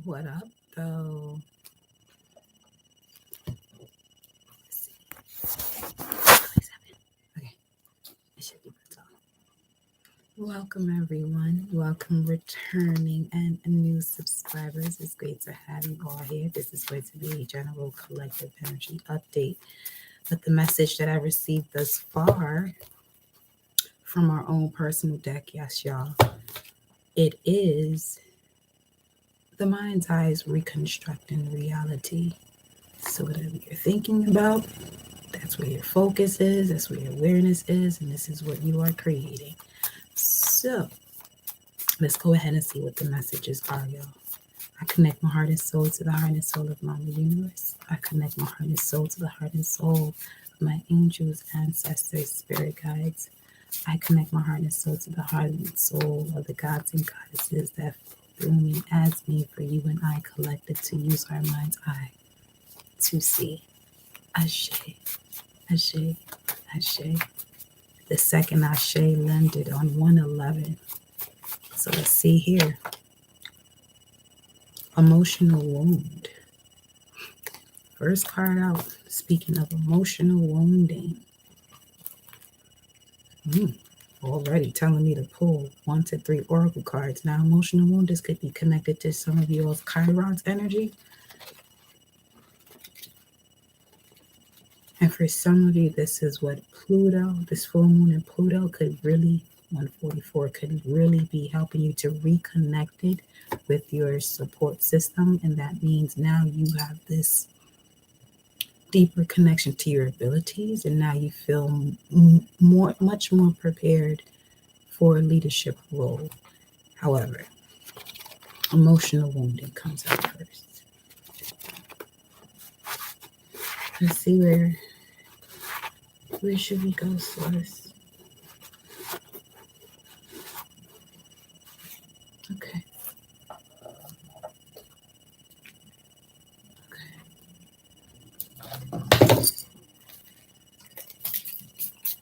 What up, though? Okay, it should be good. Welcome, everyone. Welcome, returning and new subscribers. It's great to have you all here. This is going to be a general collective energy update. But the message that I received thus far from our own personal deck, yes, y'all, it is the mind's eyes reconstructing reality. So, whatever you're thinking about, that's where your focus is, that's where your awareness is, and this is what you are creating. So, let's go ahead and see what the messages are, y'all. I connect my heart and soul to the heart and soul of Mama Universe. I connect my heart and soul to the heart and soul of my angels, ancestors, spirit guides. I connect my heart and soul to the heart and soul of the gods and goddesses that flow through me as me for you and I collective to use our mind's eye to see. Ashe, Ashe, Ashe. The second Ashe landed on 111. So let's see here. Emotional wound. First card out, speaking of emotional wounding. Already telling me to pull 1 to 3 oracle cards. Now, emotional wound, this could be connected to some of y'all's Chiron's energy. And for some of you, this is what Pluto, this full moon in Pluto could really, 144, could really be helping you to reconnect it with your support system. And that means now you have this deeper connection to your abilities. And now you feel much more prepared for a leadership role. However, emotional wounding comes out first. Let's see where should we go, Source? Okay.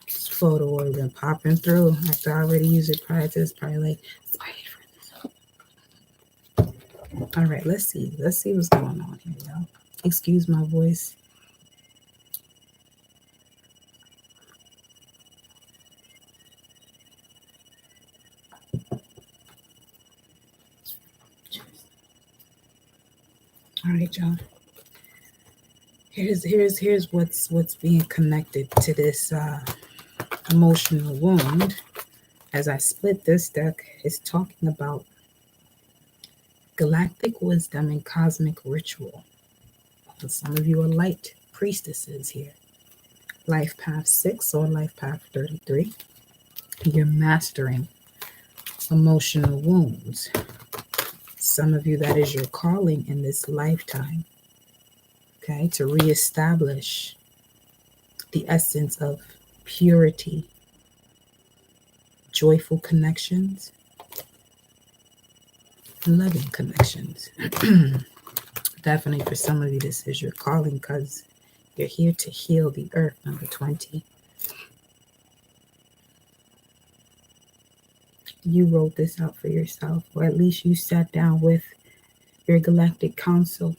This photo would have been popping through after I already used it prior to this. Probably like, all right, let's see. Let's see what's going on here, y'all. Excuse my voice. All right, y'all. Here's what's being connected to this emotional wound. As I split this deck, it's talking about galactic wisdom and cosmic ritual. And some of you are light priestesses here. Life path 6 or life path 33. You're mastering emotional wounds. Some of you, that is your calling in this lifetime. Okay, to reestablish the essence of purity, joyful connections, loving connections. Definitely for some of you, this is your calling because you're here to heal the earth, number 20. You wrote this out for yourself, or at least you sat down with your galactic council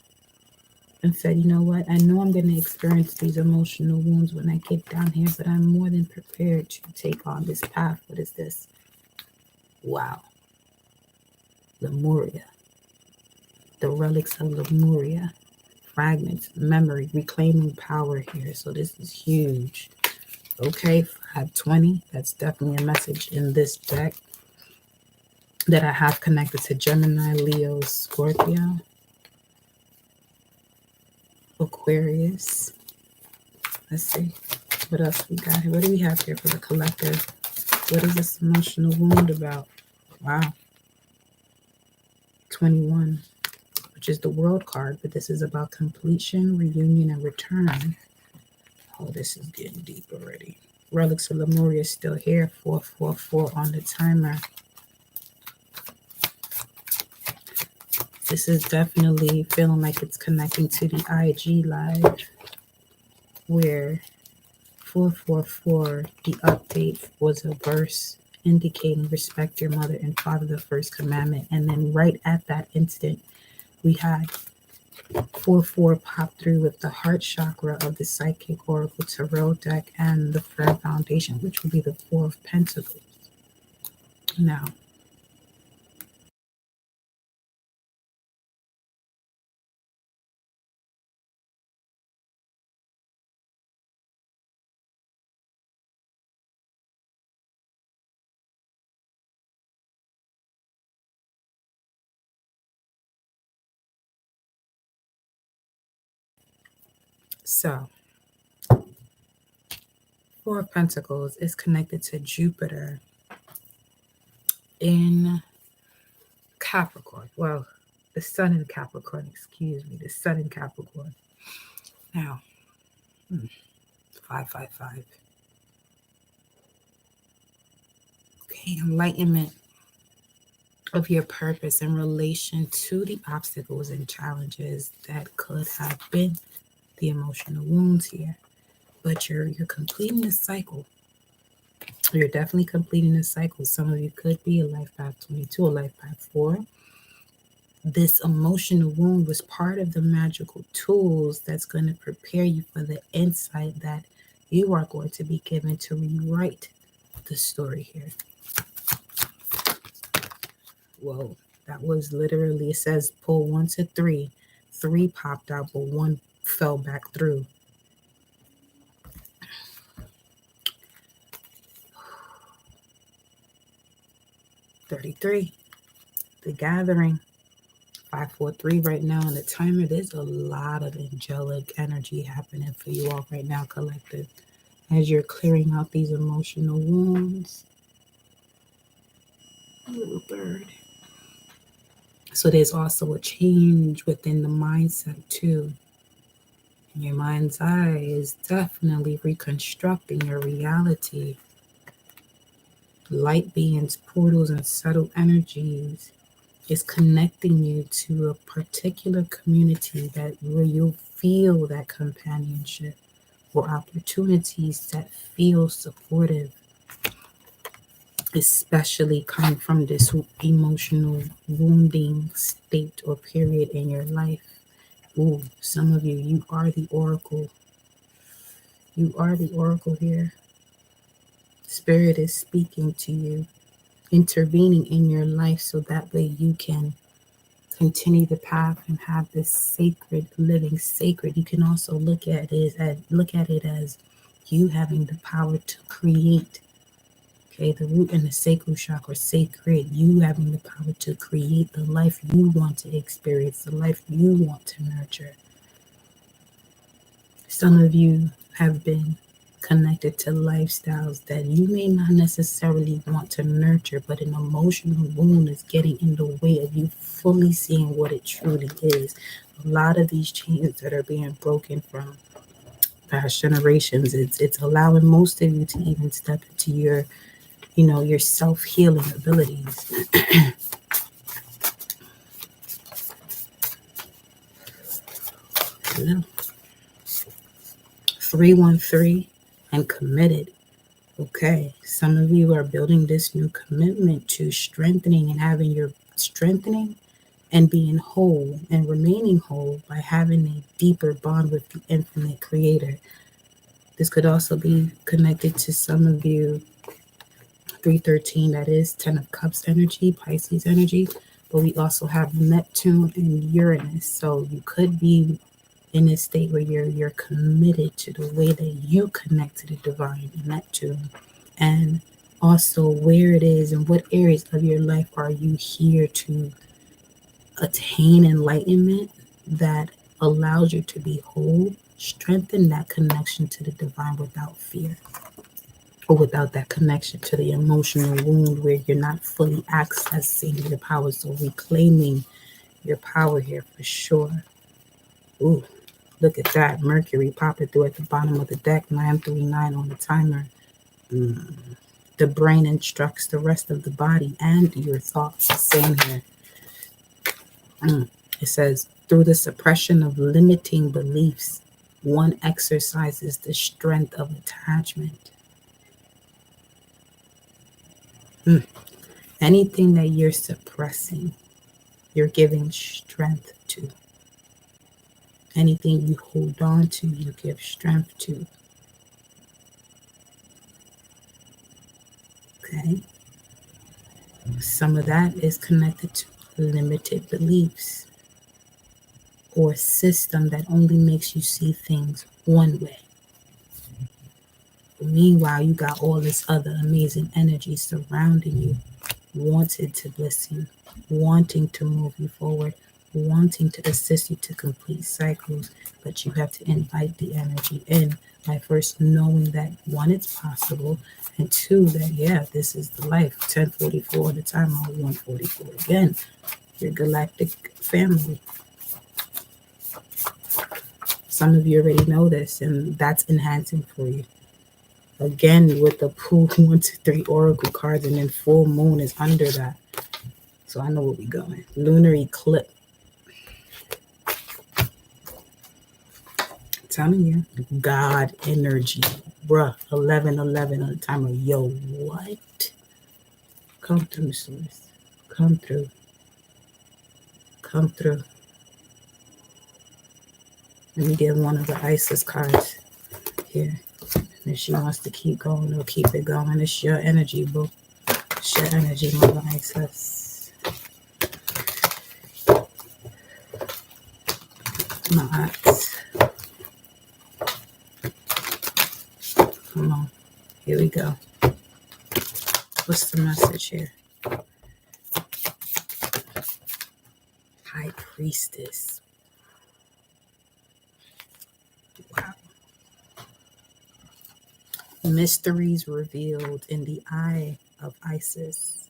and said, you know what, I know I'm going to experience these emotional wounds when I get down here, but I'm more than prepared to take on this path. What is this? Wow. Lemuria. The relics of Lemuria. Fragments, memory, reclaiming power here. So this is huge. Okay, 520. That's definitely a message in this deck that I have connected to Gemini, Leo, Scorpio, Aquarius. Let's see what else we got here. What do we have here for the collective? What is this emotional wound about? Wow. 21, which is the world card, but this is about completion, reunion, and return. Oh, this is getting deep already. Relics of Lemuria is still here. 444 on the timer. This is definitely feeling like it's connecting to the IG live where 444, the update was a verse indicating respect your mother and father, the first commandment. And then right at that instant, We had 4-4 pop through with the heart chakra of the Psychic Oracle Tarot deck and the firm foundation, which will be the Four of Pentacles. Now, so Four of Pentacles is connected to Jupiter in Capricorn. Well, the Sun in Capricorn, excuse me, the Sun in Capricorn. Now, 555. Okay, enlightenment of your purpose in relation to the obstacles and challenges that could have been the emotional wounds here. But you're completing the cycle. You're definitely completing the cycle. Some of you could be a life path 22, a life path 4. This emotional wound was part of the magical tools that's going to prepare you for the insight that you are going to be given to rewrite the story here. Whoa, that was literally, it says pull 1 to 3. 3 popped out, but 1 fell back through. $33, the gathering. 543 right now on the timer. There's a lot of angelic energy happening for you all right now, collective, as you're clearing out these emotional wounds. Little bird. So there's also a change within the mindset too. And your mind's eye is definitely reconstructing your reality. Light beings, portals, and subtle energies is connecting you to a particular community that where you'll feel that companionship, or opportunities that feel supportive, especially coming from this emotional wounding state or period in your life. Ooh, some of you, you are the oracle. You are the oracle here. Spirit is speaking to you, intervening in your life so that way you can continue the path and have this sacred living. Sacred, you can also look at it as you having the power to create. Okay, the root and the sacral chakra, sacred, you having the power to create the life you want to experience, the life you want to nurture. Some of you have been connected to lifestyles that you may not necessarily want to nurture, but an emotional wound is getting in the way of you fully seeing what it truly is. A lot of these chains that are being broken from past generations, it's allowing most of you to even step into your self-healing abilities. 313 and committed. Okay, some of you are building this new commitment to strengthening and being whole and remaining whole by having a deeper bond with the infinite creator. This could also be connected to some of you. 313, that is 10 of Cups energy, Pisces energy, but we also have Neptune and Uranus. So you could be in a state where you're committed to the way that you connect to the divine, Neptune, and also where it is and what areas of your life are you here to attain enlightenment that allows you to be whole. Strengthen that connection to the divine without fear, or without that connection to the emotional wound where you're not fully accessing your power. So reclaiming your power here for sure. Ooh, look at that. Mercury popping through at the bottom of the deck, 939 on the timer. The brain instructs the rest of the body and your thoughts. Same here. It says, through the suppression of limiting beliefs, one exercises the strength of attachment. Anything that you're suppressing, you're giving strength to. Anything you hold on to, you give strength to. Okay? Some of that is connected to limited beliefs or a system that only makes you see things one way. But meanwhile, you got all this other amazing energy surrounding you, wanting to bless you, wanting to move you forward, wanting to assist you to complete cycles. But you have to invite the energy in by first knowing that one, it's possible, and two, that yeah, this is the life. 1044 at a time, or 144 again. Your galactic family. Some of you already know this, and that's enhancing for you. Again, with the pool 1, 2, 3 oracle cards, and then full moon is under that. So I know where we're going. Lunar eclipse. I'm telling you, God energy. Bruh, 11:11 on the timer. Yo, what? Come through, source. Come through. Come through. Let me get one of the Isis cards here. And if she wants to keep going, we'll keep it going. It's your energy, boo. It's your energy, Mother Isis. My eyes. Come on. Here we go. What's the message here? High Priestess. Wow. Mysteries revealed in the eye of Isis.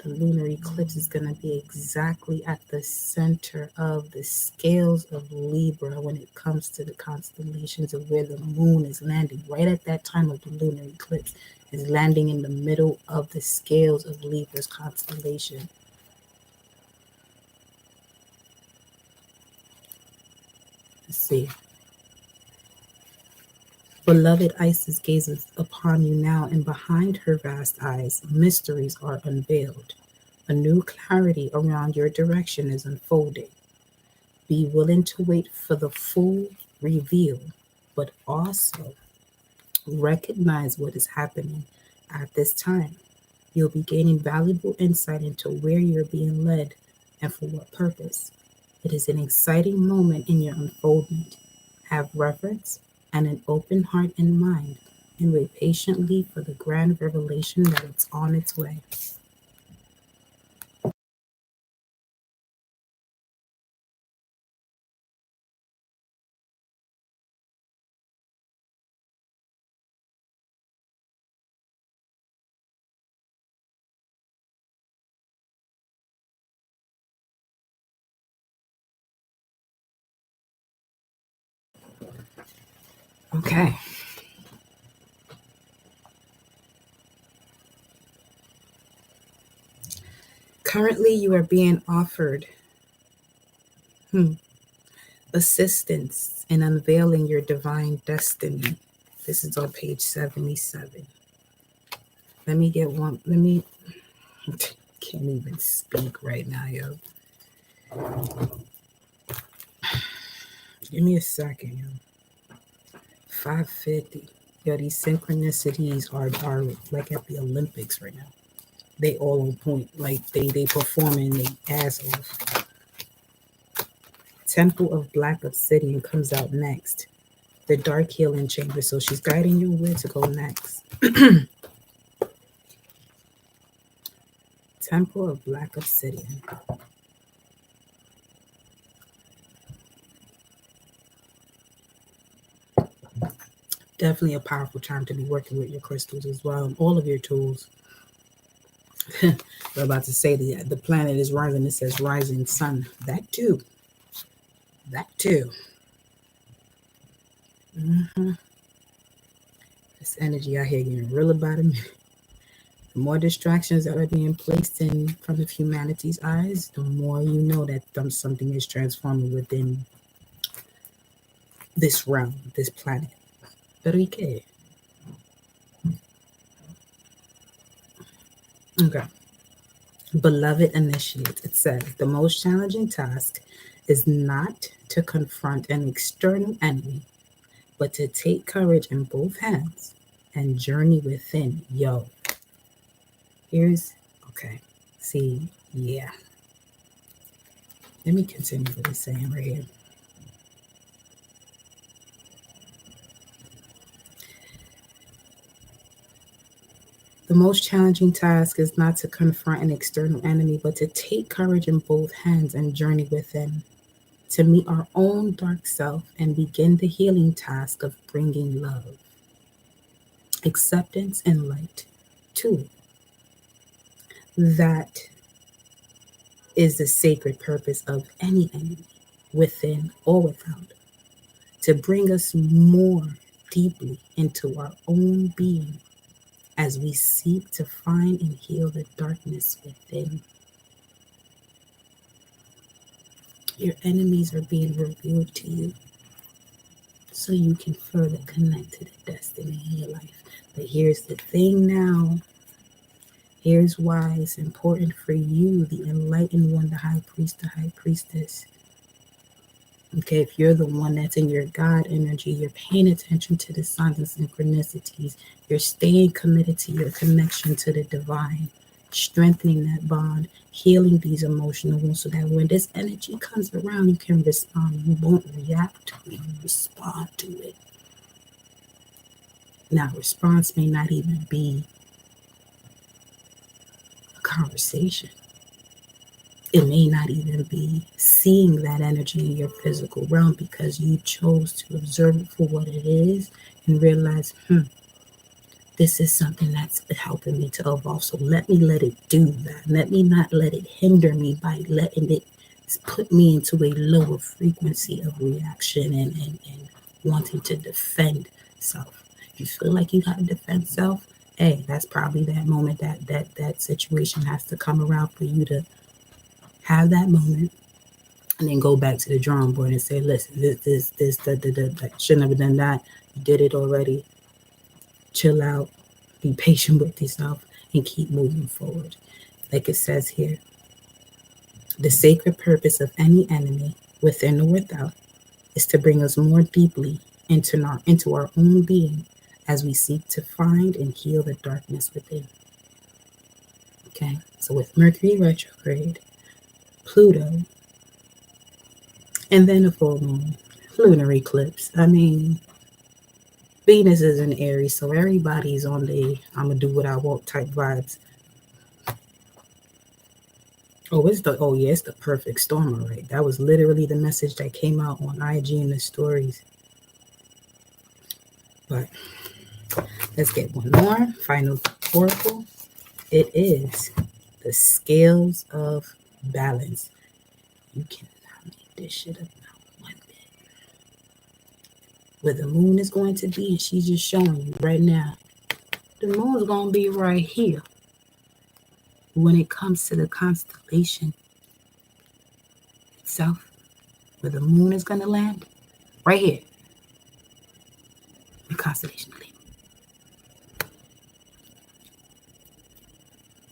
The lunar eclipse is going to be exactly at the center of the scales of Libra when it comes to the constellations of where the moon is landing. Right at that time of the lunar eclipse is landing in the middle of the scales of Libra's constellation. Let's see. Beloved Isis gazes upon you now, and behind her vast eyes, mysteries are unveiled. A new clarity around your direction is unfolding. Be willing to wait for the full reveal, but also recognize what is happening at this time. You'll be gaining valuable insight into where you're being led and for what purpose. It is an exciting moment in your unfoldment. Have reverence and an open heart and mind, and wait patiently for the grand revelation that it's on its way. Okay. Currently, you are being offered assistance in unveiling your divine destiny. This is on page 77. Let me get one. Can't even speak right now, yo. Give me a second, yo. 550. Yo, these synchronicities are like at the Olympics right now. They all on point. Like they performing their ass off. Temple of Black Obsidian comes out next. The Dark Healing Chamber. So she's guiding you where to go next. Temple of Black Obsidian. Definitely a powerful time to be working with your crystals as well, and all of your tools. We're about to say the planet is rising. It says rising sun. That too. That too. This energy out here getting real about it. The more distractions that are being placed in front of humanity's eyes, the more you know that something is transforming within this realm, this planet. Pero ¿y qué? Okay. Beloved initiates, it says, the most challenging task is not to confront an external enemy, but to take courage in both hands and journey within. Yo, here's, okay, see, yeah. Let me continue what it's saying right here. The most challenging task is not to confront an external enemy, but to take courage in both hands and journey within, to meet our own dark self and begin the healing task of bringing love, acceptance, and light. Two, that is the sacred purpose of any enemy, within or without, to bring us more deeply into our own being as we seek to find and heal the darkness within. Your enemies are being revealed to you so you can further connect to the destiny in your life. But here's the thing now. Here's why it's important for you, the enlightened one, the high priest, the high priestess. Okay, if you're the one that's in your God energy, you're paying attention to the signs and synchronicities, you're staying committed to your connection to the divine, strengthening that bond, healing these emotional wounds so that when this energy comes around, you can respond. You won't react to it, you respond to it. Now, response may not even be a conversation. It may not even be seeing that energy in your physical realm because you chose to observe it for what it is and realize, this is something that's helping me to evolve. So let it do that. Let me not let it hinder me by letting it put me into a lower frequency of reaction and wanting to defend self. If you feel like you got to defend self, hey, that's probably that moment that situation has to come around for you to have that moment and then go back to the drawing board and say, listen, this, I shouldn't have done that. You did it already. Chill out, be patient with yourself, and keep moving forward. Like it says here, the sacred purpose of any enemy, within or without, is to bring us more deeply into our own being as we seek to find and heal the darkness within. Okay, so with Mercury retrograde, Pluto, and then a full moon, lunar eclipse. I mean, Venus is in Aries, so everybody's on the I'm gonna do what I want type vibes. It's the perfect storm, all right. That was literally the message that came out on IG in the stories. But let's get one more final oracle. It is the scales of balance. You cannot make this shit up now one bit. Where the moon is going to be, and she's just showing you right now. The moon is going to be right here. When it comes to the constellation itself, where the moon is going to land, right here, the constellation of Libra.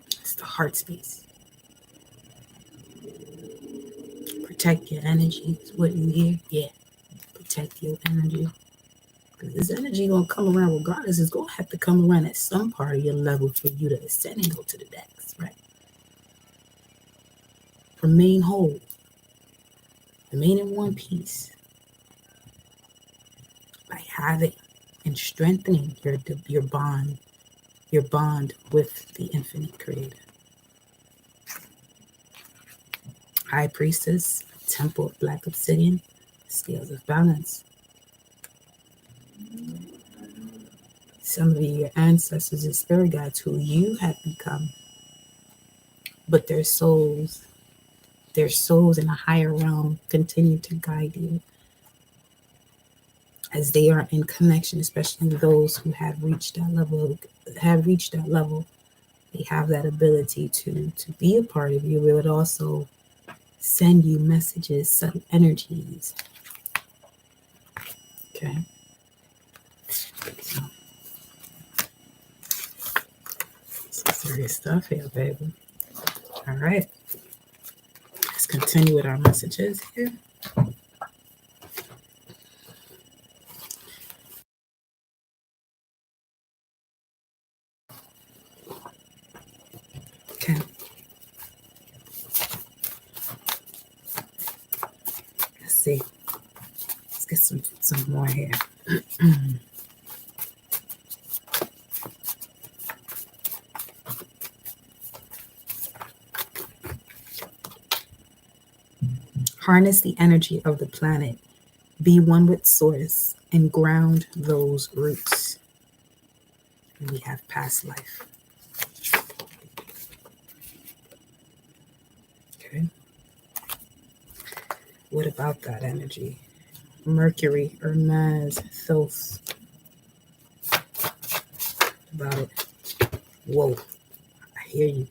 It's the heart space. Protect your energy is what you hear. Yeah, protect your energy. Because this energy going to come around regardless. It's going to have to come around at some part of your level for you to ascend and go to the next, right? Remain whole. Remain in one piece. By having and strengthening your bond with the infinite creator. High priestess, temple of black obsidian, scales of balance. Some of your ancestors and spirit guides who you have become, but their souls in a higher realm continue to guide you as they are in connection, especially those who have reached that level. They have that ability to be a part of you. It would also send you messages, subtle energies. Okay. So, some serious stuff here, baby. All right. Let's continue with our messages here. Okay. Let's see. Let's get some more here. Harness the energy of the planet. Be one with source and ground those roots. And we have past life. Okay. What about that energy? Mercury, Hermes, Thoth. About it. Whoa. I hear you.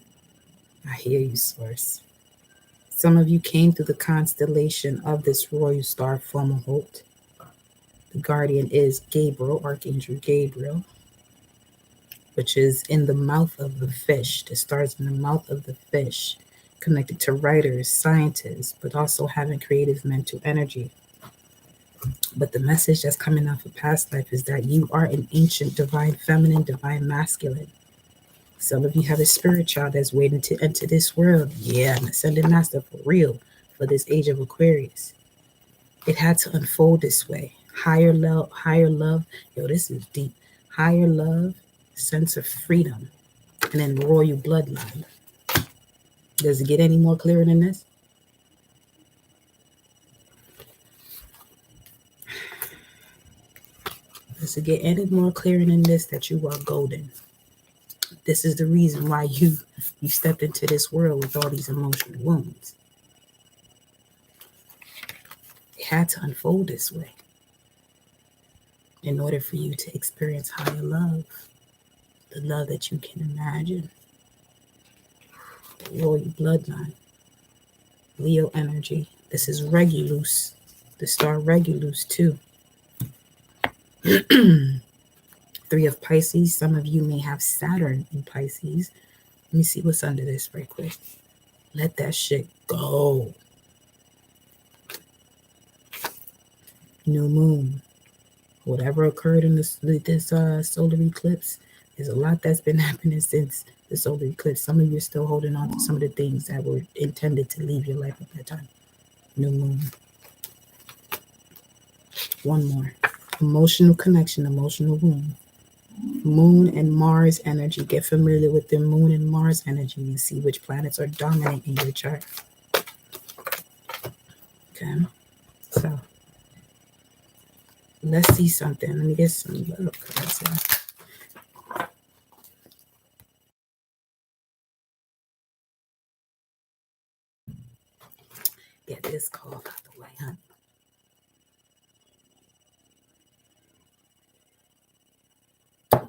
I hear you, source. Some of you came through the constellation of this royal star Fomalhaut. The guardian is Gabriel, Archangel Gabriel, which is in the mouth of the fish. The star's in the mouth of the fish, connected to writers, scientists, but also having creative mental energy. But the message that's coming out of past life is that you are an ancient divine feminine, divine masculine. Some of you have a spirit child that's waiting to enter this world. Yeah, an ascended master for real for this age of Aquarius. It had to unfold this way. Higher love. Yo, this is deep. Higher love, sense of freedom, and then royal bloodline. Does it get any more clearer than this? Does it get any more clearer than this that you are golden? This is the reason why you stepped into this world with all these emotional wounds. It had to unfold this way in order for you to experience higher love, the love that you can imagine. The royal bloodline, Leo energy. This is Regulus, the star Regulus too. 3 of Pisces. Some of you may have Saturn in Pisces. Let me see what's under this right quick. Let that shit go. New moon. Whatever occurred in this solar eclipse, there's a lot that's been happening since the solar eclipse. Some of you are still holding on to some of the things that were intended to leave your life at that time. New moon. One more. Emotional connection, emotional wound. Moon and Mars energy. Get familiar with the Moon and Mars energy and see which planets are dominant in your chart. Okay, so let's see something. Let me get some little cards here. Get this call out the way, honey.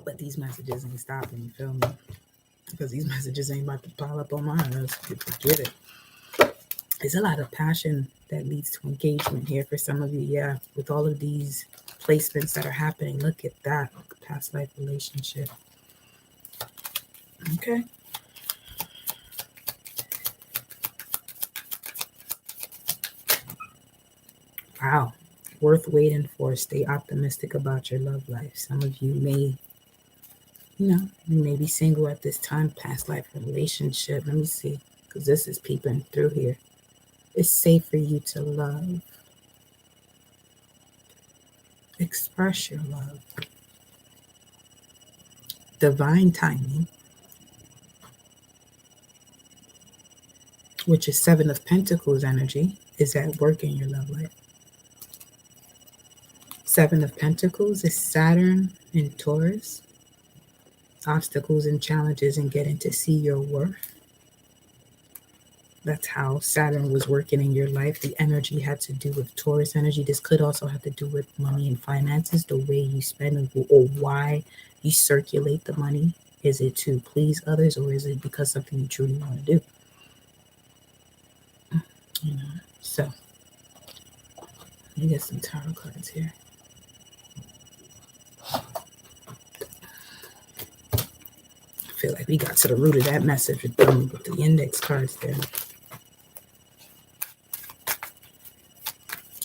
But these messages ain't stopping, you feel me? Because these messages ain't about to pile up on my ass. Forget it. There's a lot of passion that leads to engagement here for some of you. Yeah, with all of these placements that are happening. Look at that. Past life relationship. Okay. Wow. Worth waiting for. Stay optimistic about your love life. Some of you may, you may be single at this time. Past life relationship. Let me see. Because this is peeping through here. It's safe for you to love. Express your love. Divine timing, which is 7 of Pentacles energy, is at work in your love life. 7 of Pentacles is Saturn in Taurus. Obstacles and challenges and getting to see your worth. That's how Saturn was working in your life. The energy had to do with Taurus energy. This could also have to do with money and finances, the way you spend or why you circulate the money. Is it to please others or is it because something you truly want to do? So let me get some tarot cards here. feel like we got to the root of that message with them, with the index cards there.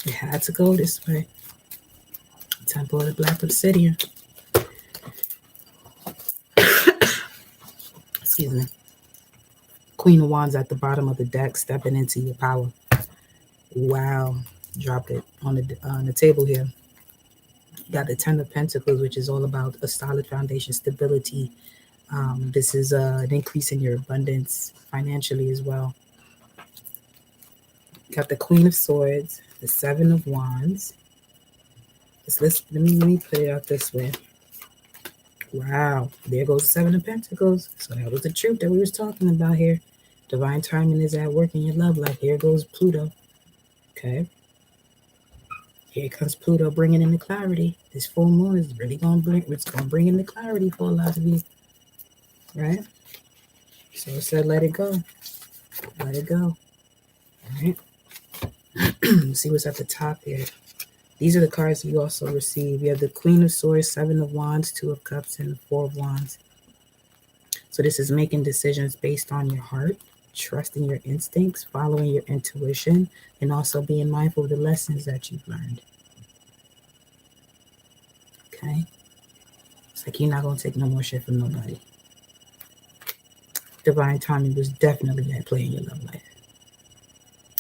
It had to go this way. Temple of the Black Obsidian. Excuse me. Queen of Wands at the bottom of the deck, stepping into your power. Wow. Drop it on the table here. You got the Ten of Pentacles, which is all about a solid foundation, stability. This is an increase in your abundance financially as well. Got the Queen of Swords, the Seven of Wands. Let me put it out this way. Wow, there goes Seven of Pentacles. So that was the truth that we was talking about here. Divine timing is at work in your love life. Here goes Pluto. Okay. Here comes Pluto bringing in the clarity. This full moon is really going to bring in the clarity for a lot of you. Right? So it said, let it go. Let it go. All right. Let's see what's at the top here. These are the cards you also receive. You have the Queen of Swords, Seven of Wands, Two of Cups, and the Four of Wands. So this is making decisions based on your heart, trusting your instincts, following your intuition, and also being mindful of the lessons that you've learned. Okay? It's like you're not going to take no more shit from nobody. Divine timing was definitely at play in your love life.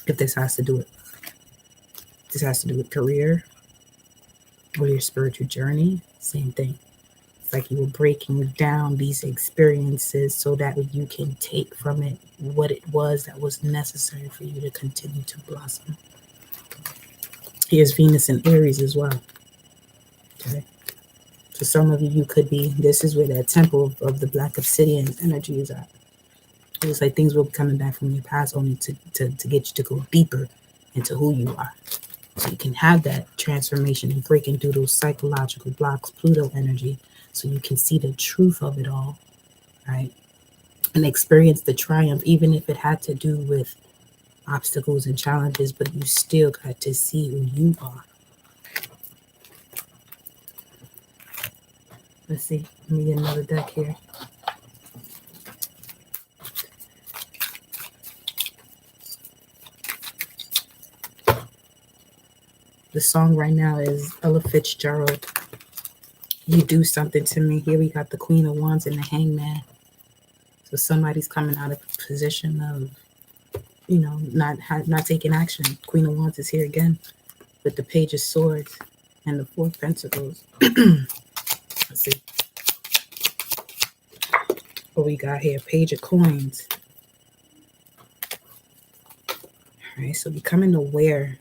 If this has to do with career or your spiritual journey, same thing. It's like you were breaking down these experiences so that you can take from it what it was that was necessary for you to continue to blossom. Here's Venus and Aries as well. Okay. For some of you could be, this is where that temple of the Black Obsidian energy is at. It's like things will be coming back from your past only to get you to go deeper into who you are. So you can have that transformation and breaking through those psychological blocks, Pluto energy, so you can see the truth of it all, right? And experience the triumph, even if it had to do with obstacles and challenges, but you still got to see who you are. Let's see. Let me get another deck here. The song right now is Ella Fitzgerald, You Do Something to Me. Here we got the Queen of Wands and the Hangman. So somebody's coming out of a position of, not taking action. Queen of Wands is here again with the Page of Swords and the Four of Pentacles. Let's see. What we got here? Page of Coins. All right, so becoming aware.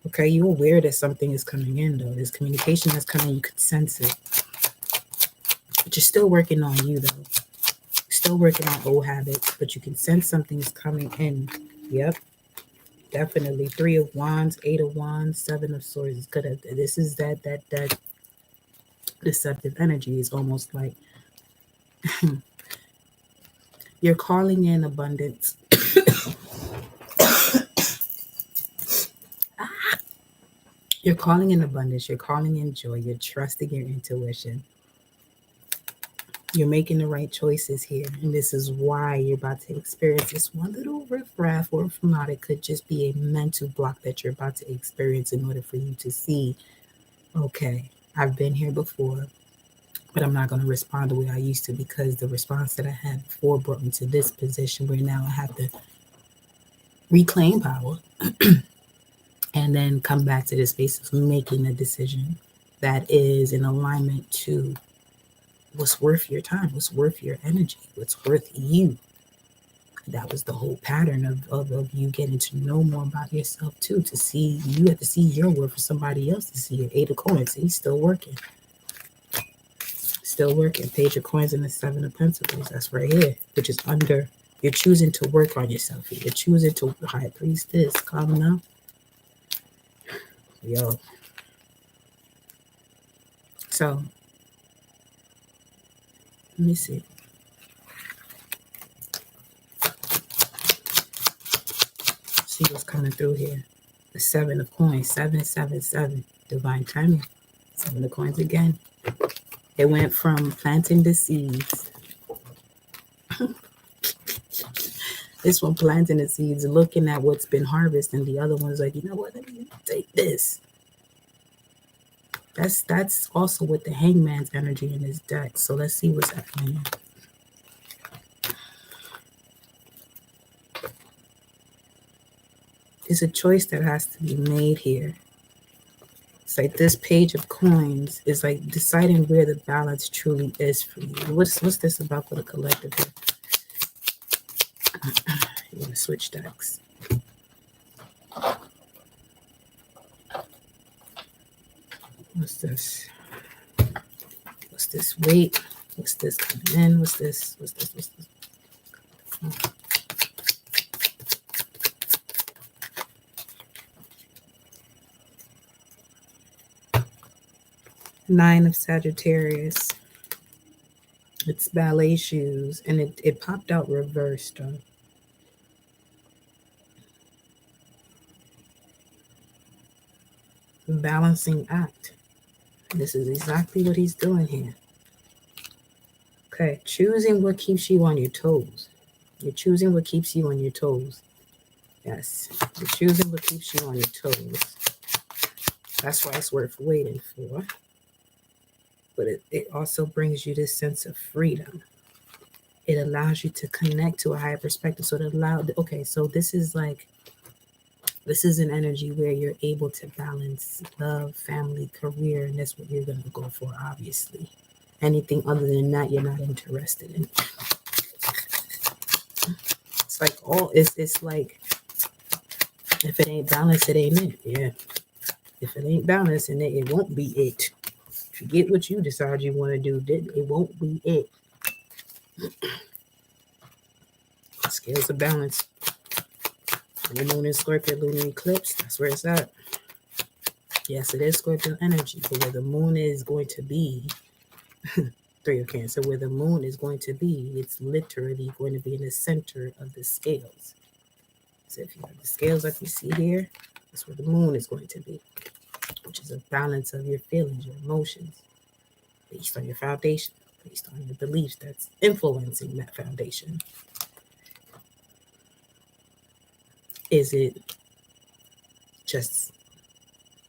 Okay, you're aware that something is coming in, though. There's communication that's coming. You could sense it. But you're still working on you, though. Still working on old habits, but you can sense something is coming in. Yep, definitely. Three of Wands, Eight of Wands, Seven of Swords. It's good. This is that deceptive energy. Is almost like you're calling in abundance. You're calling in abundance. You're calling in joy. You're trusting your intuition. You're making the right choices here. And this is why you're about to experience this one little riffraff or from it could just be a mental block that you're about to experience in order for you to see, okay, I've been here before, but I'm not going to respond the way I used to, because the response that I had before brought me to this position where now I have to reclaim power and then come back to this space of making a decision that is in alignment to what's worth your time, what's worth your energy, what's worth you. That was the whole pattern of you getting to know more about yourself too, to see, you have to see your worth for somebody else to see your Eight of Coins. He's still working. Still working. Page of Coins and the Seven of Pentacles. That's right here, which is under, you're choosing to work on yourself here. You're choosing to, High Priestess, come now. Yo. So, let me see. See what's coming through here. The Seven of Coins, 777, divine timing. Seven of Coins again. It went from planting the seeds This one planting the seeds, looking at what's been harvested, and the other one's like, you know what? Let me take this. That's also with the hangman's energy in his deck. So let's see what's happening. It's a choice that has to be made here. It's like this page of coins is like deciding where the balance truly is for you. What's this about for the collective here? You're gonna switch decks. What's this? What's this? Wait. What's this coming in? What's this? What's this? What's this? Oh. Nine of Sagittarius. It's ballet shoes, and it popped out reversed. Balancing act. This is exactly what he's doing here. Okay, choosing what keeps you on your toes. You're choosing what keeps you on your toes. Yes, you're choosing what keeps you on your toes. That's why it's worth waiting for. But it also brings you this sense of freedom. It allows you to connect to a higher perspective. So this is an energy where you're able to balance love, family, career, and that's what you're going to go for, obviously. Anything other than that, you're not interested in. It's like it's like, if it ain't balanced, it ain't it. Yeah. If it ain't balanced, and it won't be it. If you get what you decide you want to do, it won't be it. Scales of balance. The moon in Scorpio, lunar eclipse, that's where it's at. Yes, it is Scorpio energy, but where the moon is going to be, 3 of Cancer, where the moon is going to be, it's literally going to be in the center of the scales. So if you have the scales like you see here, that's where the moon is going to be, which is a balance of your feelings, your emotions, based on your foundation, based on your beliefs that's influencing that foundation. Is it just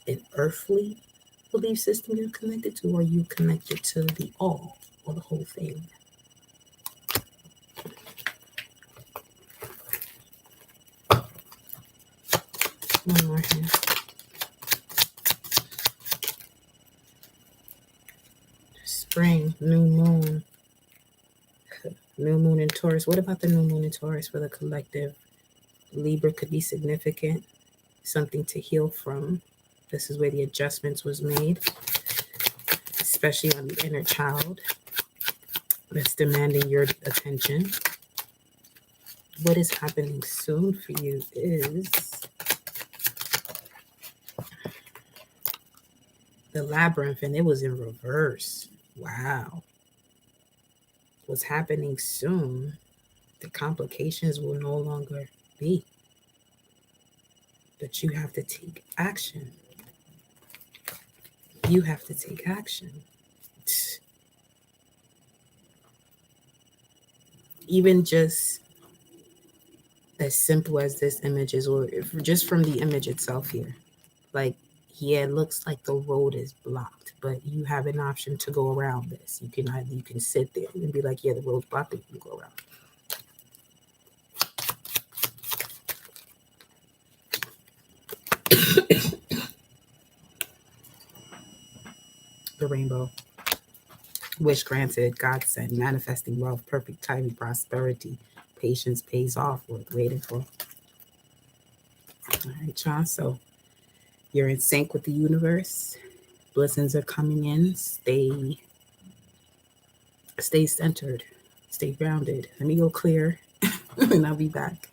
an earthly belief system you're connected to, or are you connected to the all or the whole thing? One more here. Spring, new moon. New moon in Taurus. What about the new moon in Taurus for the collective? Libra could be significant, something to heal from. This is where the adjustments was made, especially on the inner child that's demanding your attention. What is happening soon for you is the labyrinth, and it was in reverse. Wow. What's happening soon, the complications will no longer be. But you have to take action. You have to take action. Even just as simple as this image is, or just from the image itself here, like, yeah, it looks like the road is blocked, but you have an option to go around this. You can sit there and be like, yeah, the road's blocked, you can go around. The rainbow. Wish granted, God sent, manifesting wealth, perfect timing, prosperity, patience pays off, worth waiting for. All right, y'all. So you're in sync with the universe. Blessings are coming in. Stay centered. Stay grounded. Let me go clear, and I'll be back.